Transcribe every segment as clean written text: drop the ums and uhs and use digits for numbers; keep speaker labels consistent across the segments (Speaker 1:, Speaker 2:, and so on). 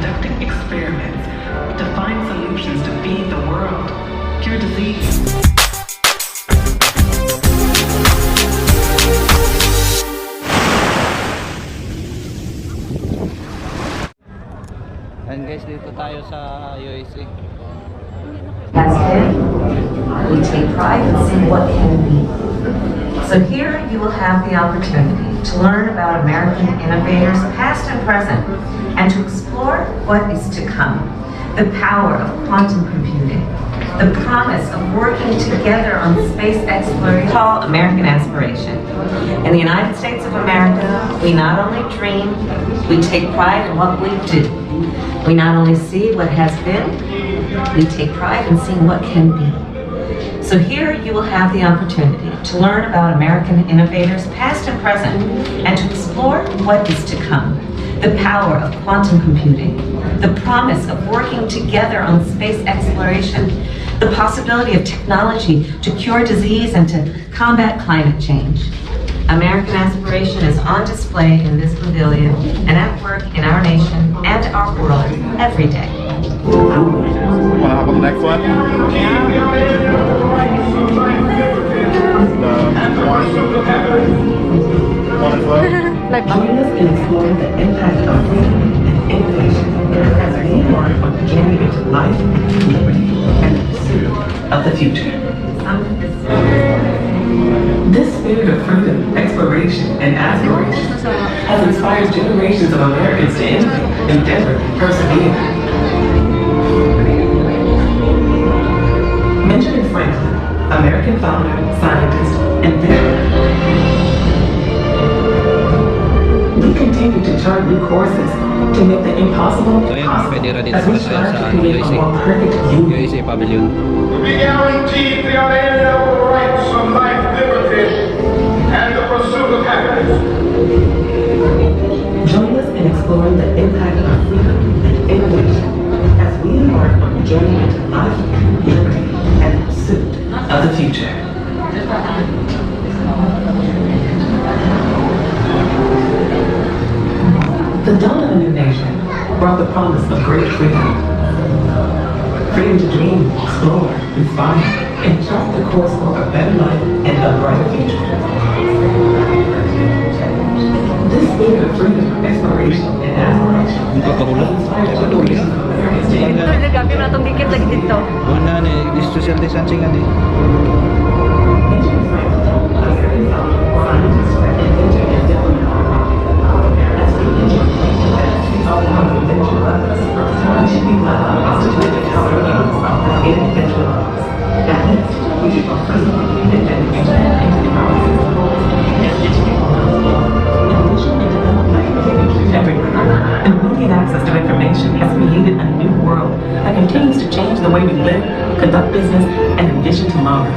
Speaker 1: conducting experiments to find solutions to feed the world, cure disease.
Speaker 2: And guys, dito tayo sa USA.
Speaker 3: Has been, we take pride in seeing what can be. So here you will have the opportunity to learn about American innovators, past and present, and to explore what is to come. The power of quantum computing, the promise of working together on space exploration. Call American aspiration. In the United States of America, we not only dream, we take pride in what we do. We not only see what has been, we take pride in seeing what can be. So here you will have the opportunity to learn about American innovators, past and present, and to explore what is to come. The power of quantum computing, the promise of working together on space exploration, the possibility of technology to cure disease and to combat climate change. American aspiration is on display in this pavilion and at work in our nation and our world every day.
Speaker 4: Want to hop on the next one?
Speaker 1: Join us in exploring the impact of freedom and innovation as we embark on the journey into life, liberty, and the pursuit of the future. This spirit of freedom, exploration, and aspiration has inspired generations of Americans to innovate, endeavor, and persevere. Benjamin Franklin, American founder, scientist, inventor. We continue to chart new courses to make the impossible possible as we strive to create a more perfect union.
Speaker 2: USA Pavilion.
Speaker 5: We guarantee the unalienable rights of life, liberty, and the pursuit of happiness.
Speaker 1: Join us in exploring the impact of freedom and innovation as we embark on a journey into life, liberty, and the pursuit of the future. The dawn of a new nation brought the promise of great freedom. Freedom to dream, explore, inspire, and chart the course for a better life and a brighter future. This spirit of freedom, exploration, and aspiration has inspired generations of Americans to innovate.
Speaker 6: Gabi na itong dikit lagi dito.
Speaker 2: Wala na eh, social distancing na eh.
Speaker 1: Immediate access to information has created a new world that continues to change the way we live, conduct business, and envision tomorrow.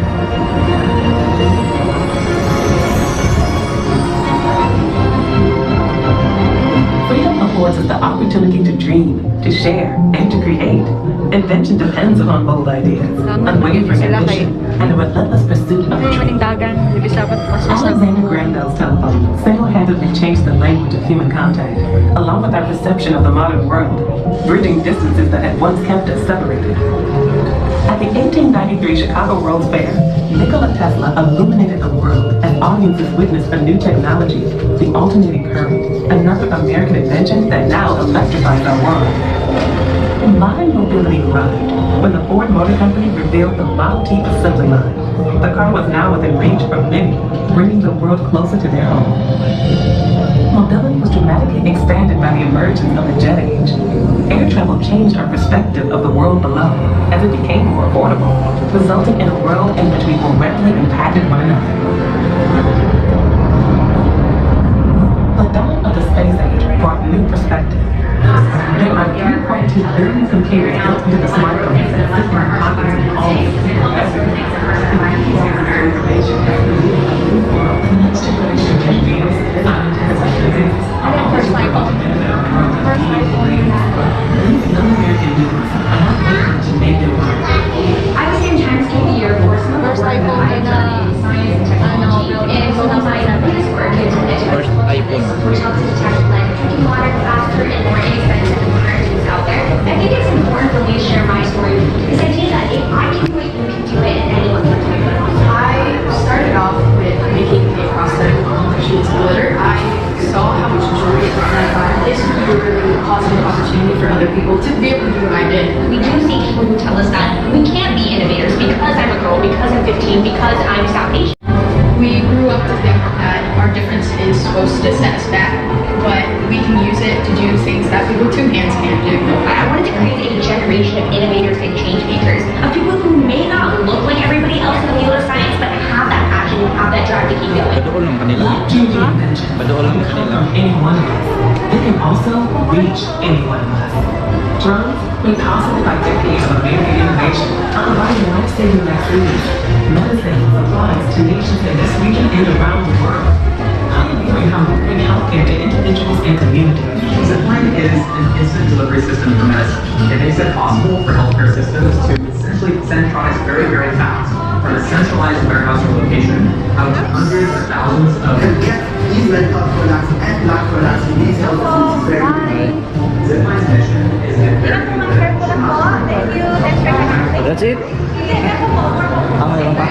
Speaker 1: Freedom affords us the opportunity to dream, to share, and to create. Invention depends upon bold ideas, unwavering ambition, and a relentless pursuit of the dream. Alexander Graham Bell's telephone single-handedly changed the language of human contact, along with our perception of the modern world, bridging distances that had once kept us separated. At the 1893 Chicago World's Fair, Nikola Tesla illuminated the world as audiences witnessed a new technology, the alternating current, another American invention that now electrifies our world. Modern mobility arrived when the Ford Motor Company revealed the Model T assembly line. The car was now within reach for many, bringing the world closer to their home. Mobility was dramatically expanded by the emergence of the jet age. Air travel changed our perspective of the world below as it became more affordable, resulting in a world in which we more readily impacted one another. The dawn of the space age brought new perspective. There are 3.2 billion computers built into the smartphone that sit in the pockets of all of us. Information has created a new world. The next generation can be
Speaker 6: First iPhone.
Speaker 1: These young American youths are not waiting to make their mark.
Speaker 7: I was in Transkate the Air Force.
Speaker 6: First iPhone in
Speaker 7: science and technology. And so my this work is
Speaker 2: First iPhone.
Speaker 7: which helps detect like drinking water faster and more inexpensive than water to South really a positive opportunity for other people to be able to do what I did.
Speaker 8: We do see people who tell us that we can't be innovators because I'm a girl, because I'm 15, because I'm South Asian.
Speaker 7: We grew up to think that our difference is supposed to set us back, but we can use it to do things that people with two hands can't do.
Speaker 8: I wanted to create a generation of innovators and change makers, of people who may not look like everybody else in the field of science, but have that passion, have that drive to keep going.
Speaker 2: Padool lang kanila.
Speaker 1: Like changing inventions
Speaker 2: Padool lang
Speaker 1: can come
Speaker 2: kanila.
Speaker 1: from any one of us. They can also reach any one of us. Drones, made possible by decades of American innovation, are providing life-saving vaccines, medicine, supplies to nations in this region and around the world. Pioneering how we bring healthcare to individuals and communities.
Speaker 9: Zipline is an instant delivery system for medicine. It makes it possible for healthcare systems to essentially centralize very, very fast from a centralized warehouse or location out to hundreds or thousands of
Speaker 10: get these medical products and blood products in these health facilities very quickly.
Speaker 9: Zipline's mission is to get very
Speaker 2: That's it? Mayroon pa?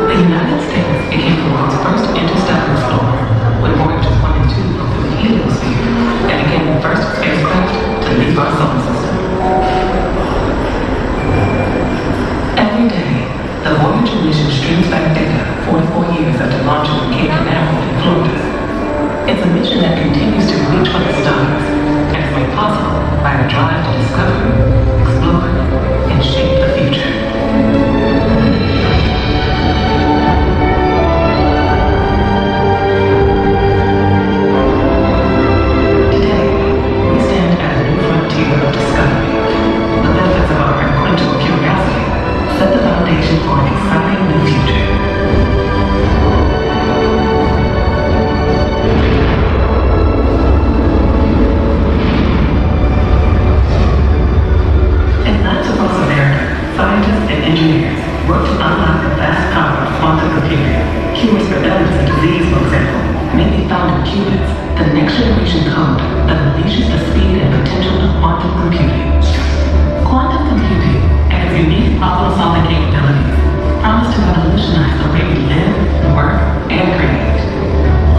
Speaker 1: The United States became the world's first interstellar explorer when Voyagers 1 and 2 looked through the heliosphere and became the first spacecraft to leave our solar system. Every day, the Voyager mission streams back data 44 years after launching from Cape Canaveral in Florida. It's a mission that continues to reach for the stars and is made possible by a drive to discover, explore, and shape the future. Today, we stand at a new frontier of discovery. The benefits of our unquenchable curiosity set the foundation for an exciting new future. In labs across America, scientists and engineers work to unlock the vast power of quantum computing. Cures for illness and disease, for example, may be found in qubits, the next generation code that unleashes the speed and potential of quantum computing. Quantum computing and its unique problem-solving capabilities promise to revolutionize the way we live, work, and create.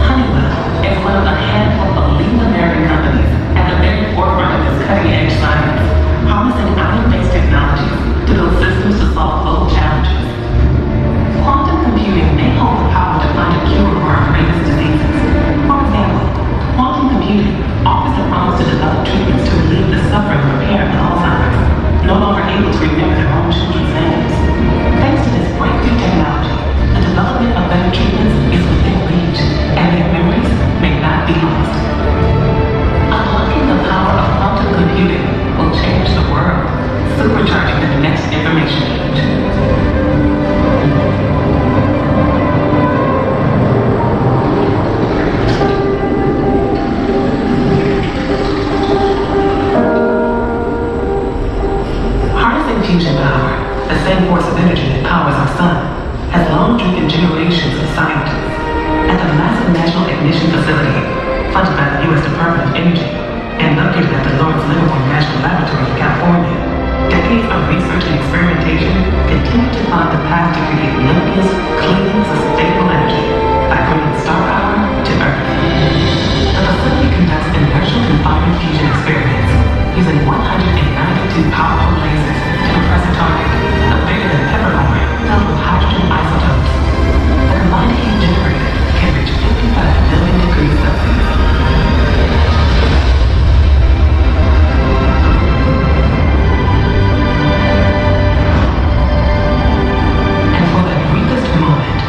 Speaker 1: Honeywell is one of a handful of leading American companies at the very forefront of this cutting-edge science, harnessing ion-based technologies to build systems to solve global challenges. Quantum computing may hold the power to find a cure for our greatest diseases. For example, quantum computing offers the promise to develop treatments to relieve the suffering from parents with Alzheimer's, no longer able to remember their own children's names. Thanks to this breakthrough technology, the development of better treatments is within reach, and their memories may not be lost. Unlocking the power of quantum computing will change the world, supercharging the next information age. Harnessing fusion power, the same force of energy that powers our sun, has long driven generations of scientists. At the massive National Ignition Facility, funded by the U.S. Department of Energy, and located at the Lawrence Livermore National Laboratory in California, decades of research and experimentation continue to find the path to create limitless, clean, sustainable energy by bringing star power to Earth. The facility conducts inertial confinement fusion experiments using 192 powerful lasers to impress a target of bigger than peppercorn filled with hydrogen isotopes. The combined heat generated can reach 55 billion degrees Celsius. And for the briefest moment,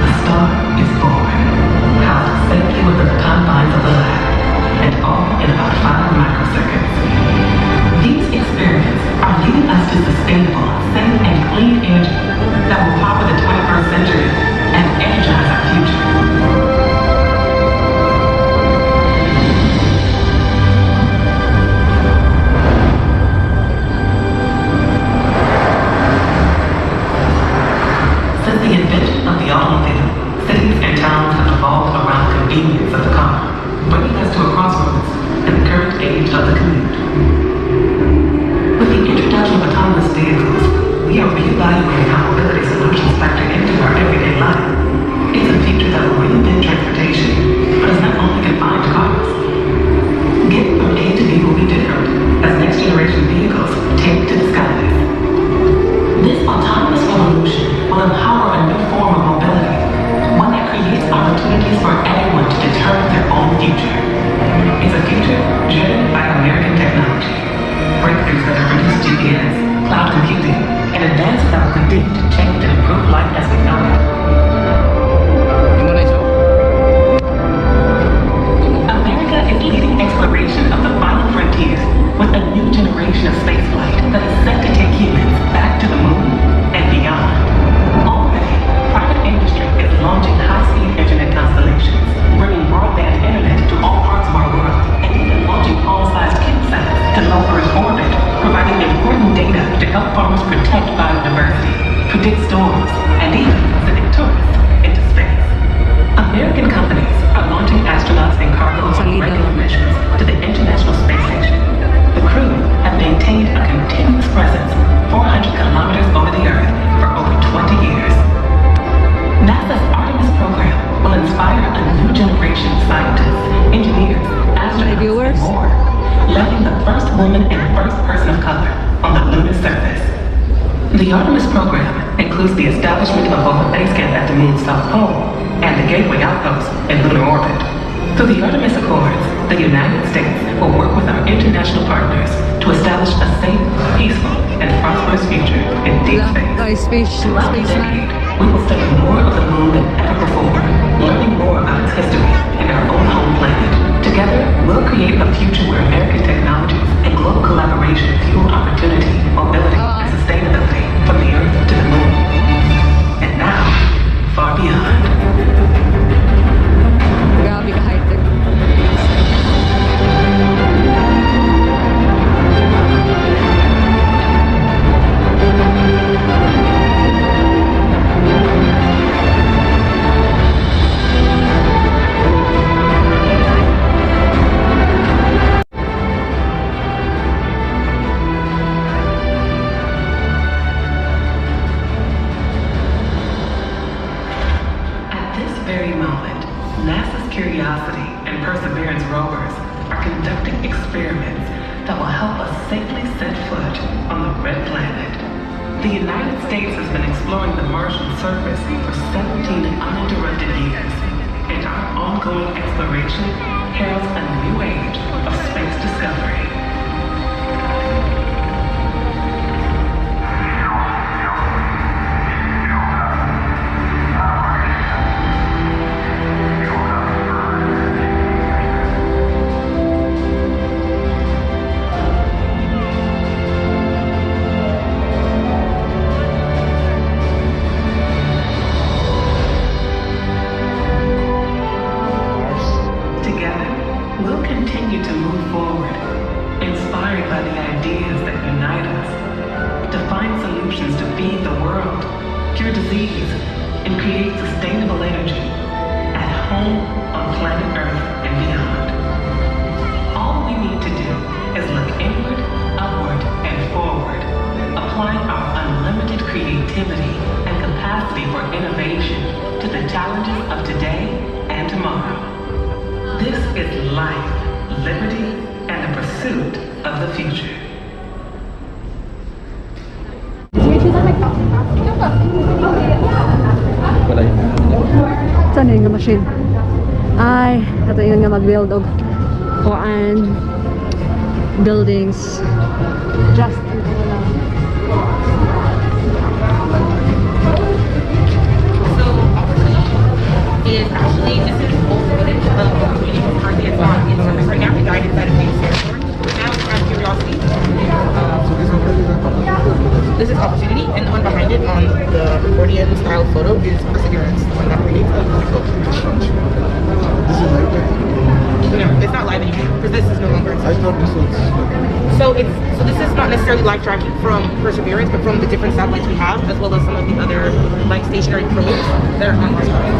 Speaker 1: a star is born, housed safely within the confines of the lab, and all in about 5 microseconds. These experiments are leading us to sustainable, safe, and clean energy that will power the 21st century and energize our future. Since the invention of the automobile, cities and towns have evolved around the convenience of the car, bringing us to a crossroads in the current age of the commute. With the introduction of autonomous vehicles, we are reevaluating how mobility solutions factor into our everyday life. It's a future that will reinvent transportation future. It's a future driven by American technology. Breakthroughs that have produced GPS, cloud computing, and advances that will continue to change and improve life as we know it. America is leading exploration of the final frontiers with a new generation of spaceflight that is set to take humans back to the moon and beyond. Already, private industry is launching high-speed internet constellations, bringing broadband internet to all parts of our world, and even launching small-sized CubeSats to low Earth orbit, providing important data to help farmers protect biodiversity, predict storms, and even sending tourists into space. American companies are launching astronauts and cargo on regular missions to the International Space Station. The crew have maintained a continuous presence 400 kilometers over the Earth for over 20 years. NASA's Artemis program will inspire a new generation of scientists, engineers, astronauts, and more, landing the first woman and first person of color on the lunar surface. The Artemis program includes the establishment of both a base camp at the moon's south pole and the gateway outpost in lunar orbit. Through the Artemis Accords, the United States will work with our international partners to establish a safe, peaceful, and prosperous future in deep space. Throughout the decade, we will study more of the moon than ever before, learning more about its history and our own home planet. Together, we'll create a future where American technologies and global collaboration fuel opportunity, mobility, and sustainability from the Earth to the moon. And now, far beyond.
Speaker 6: Grabe ka high-tech.
Speaker 1: NASA's Curiosity and Perseverance rovers are conducting experiments that will help us safely set foot on the red planet. The United States has been exploring the Martian surface for 17 uninterrupted years, and our ongoing exploration heralds a new age of space discovery.
Speaker 6: Saan yung machine? Ay, ito yun nga mag-build og kuan buildings. Just
Speaker 11: is actually, this is also within the community. Currently it's not in service right now. It died inside of Phoenix Airport. Now it's around Curiosity. This is Opportunity, and the one behind it on the accordion style photo is Perseverance, the one that creates the Expo. No, it's not live anymore, because this is no longer in service. So this is not necessarily live tracking from Perseverance, but from the different satellites we have, as well as some of the other like stationary probes that are on this side.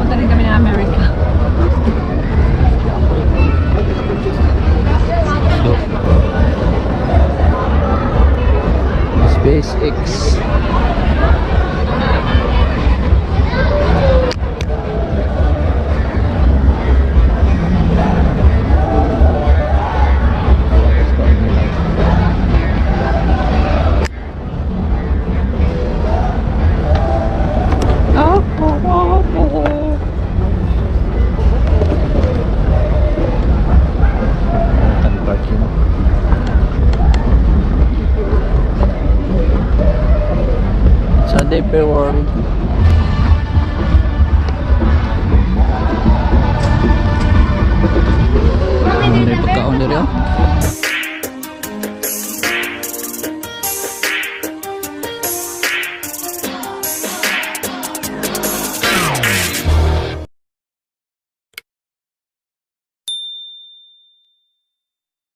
Speaker 6: Punta rin kami na America.
Speaker 2: SpaceX. Sunday World